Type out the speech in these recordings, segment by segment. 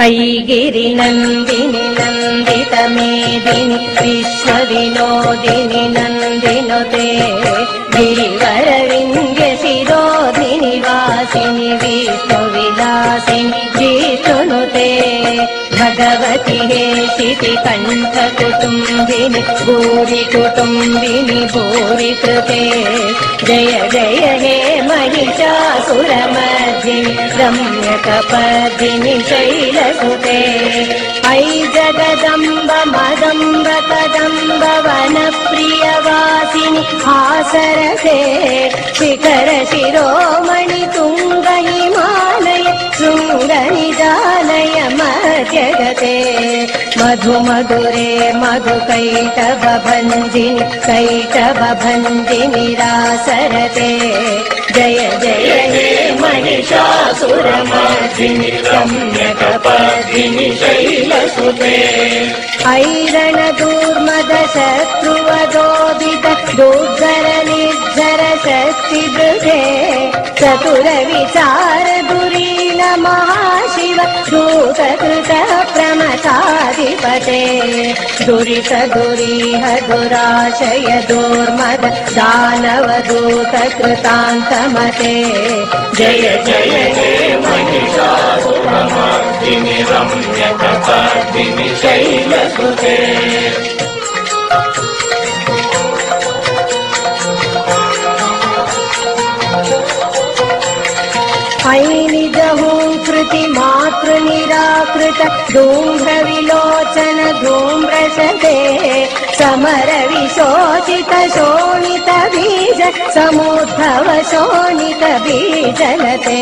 ऐगिरि नन्दिनि नन्दित मेदिनि विश्वविनोदिनि नन्दिनुते गिरिवरविन्द्य शिरोधिनि वासिनि विष्णुविलासिनि जिष्णुनुते भगवति हेशिति कण्ठकुटुम्बिनि भूरि कुटुम्बिनि भूरि कृते जय जय हे महिषासुरमर्दिनि रम्यकपर्दिनि शैलसुते ऐ जगदम्ब मदम्ब कदम्ब वनप्रियवासिनि हासरसे शिखर शिरोमणि तुङ्ग हिमालय शृङ्गनिजालय मध्यगते मधु मधुरे मधुकैटभ भञ्जिनि कैटभ भञ्जिनि रासरते जय जय हे महिषासुरमर्दिनि रम्यकपर्दिनि शैलसुते ऐरण दूर्मद शत्रुवदोदित दुर्धर निर्झर शक्तिदृढे चतुर विचार दुरील महाशिव दूतकृत प्रमथाधिपते दुरित दुरीह दुराशय दुर्मद दानव दूत कृतान्तमते जय जय हे महिषासुरमर्दिनि रम्यकपर्दिनि शैलसुते ऐ निजहूंकृति मातृनिराकृत धूम्र विलोचन धूम्रशते समर विशोचित शोणित बीज समुद्भव शोणित बीजलते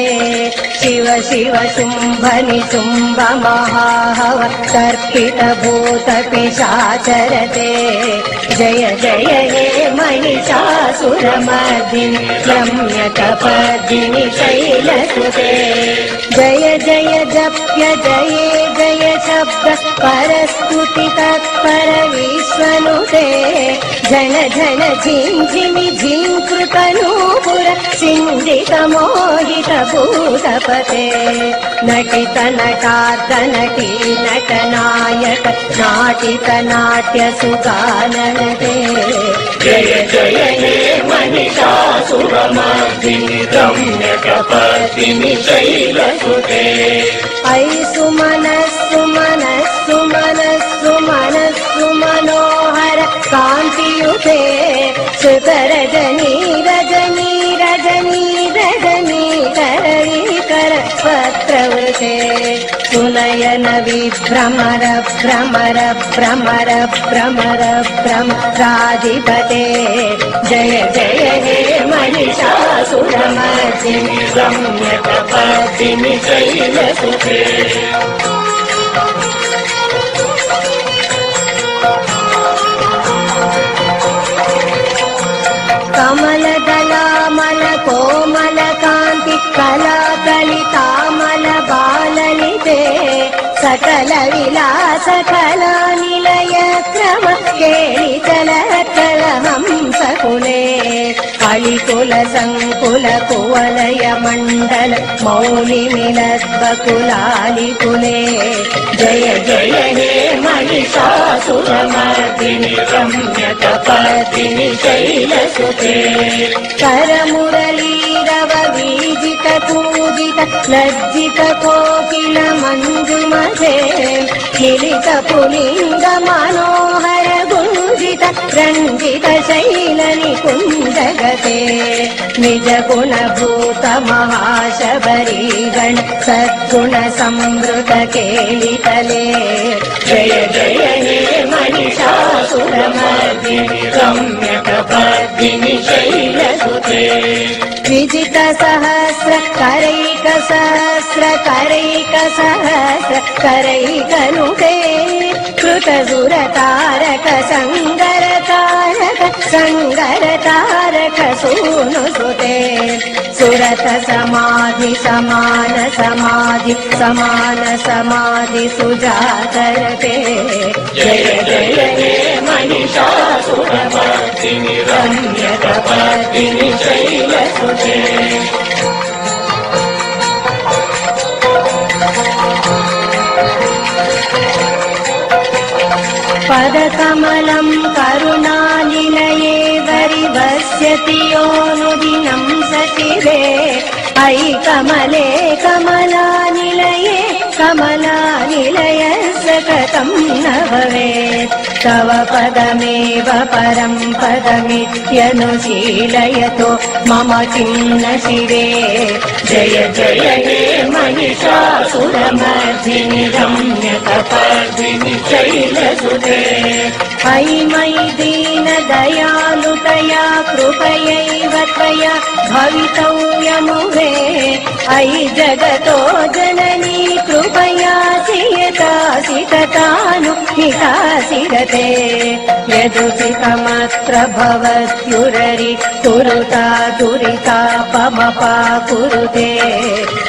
शिव शिव शुम्भ निशुम्भ महाहव कर्पित भूत पिशाचरते जय जय हे महिषासुरमर्दिनि रम्यकपर्दिनि शैलसुते जय जय जप्य जये जय शब्द परस्तुति तत्पर विश्वनुते जन जन झिञ्झिमि झिङ्कृत नूपुर सिन्धित मोहित भूतपते नटित नटार्थ नटी नटनायक नाटित नाट्य सुगाननते जय जय हे महिषासुरमर्दिनि रम्यकपर्दिनि शैलसुते ऐ सुमनस्सु मनस्सु मनस्सु मनस्सु मनोहर कान्तियुते श्रुत रजनी रजनी रजनी रजनी करवीकर पत्रवृते सुनयन विभ्रमर भ्रमर भ्रमर भ्रमर भ्रमराधिपते जय जय हे महिषासुरमर्दिनि रम्यकपर्दिनि शैलसुते कमलदलामल कोमल कान्ति कलाकलितामल बाललिते सकल विलास कलानिलय क्रम केलिचल कल हंसकुले कलिकुल संकुल कुवलय मण्डल मौलि मिलद्बकुलालिकुले जय जय हे महिषासुरमर्दिनि रम्यकपर्दिनि शैलसुते करमुरलीरव वीजित पूजित लज्जित कोकिल मञ्जुमते किलित पुलिङ्ग मनोहर गुञ्जित रञ्जित शैल निकुञ्जगते निज गुण भूत महाशबरीगण सद्गुण संवृत केलितले जय जय हे महिषासुरमर्दिनि रम्यकपर्दिनि शैलसुते विजित सहस्र करैक सहस्र करैक सहस्र करैकनुते कृत सुर तारक संगर तारक संगर तारक सूनुसुते सुरत समाधि समान समाधि समान समाधि सुजातरते जय जय हे महिषासुरमर्दिनि रम्यकपर्दिनि शैलसुते पदकमलं करुणानिलये वरिवस्यति योऽनुदिनं सचिरे अयि कमले कमलानिलये कमलानिलयस्य कथं न भवेत् तव पदमेव परं पदमित्यनुशीलयतो मम चिन्न शिरे जय जय हे महिषासुरमर्दिनि रम्यकपर्दिनि शैलसुते अयि मयि दीनदयालुतया कृपयैव त्वया भवितव्यमुहे अयि जगतो जननी कृपयासि यतासि तथानुहितासि रते यदुचितमत्र भवत्युररि कुरुता दुरितापमपा कुरुते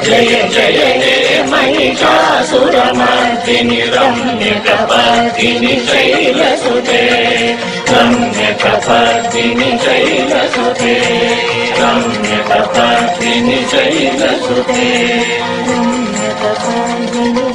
जय जय हे महिषासुरमर्दिनि रम्यकपर्दिनि शैलसुते रम्यकपर्दिनि शैलसुते रम्यकपर्दिनि शैलसुते रम्यकपर्दिनि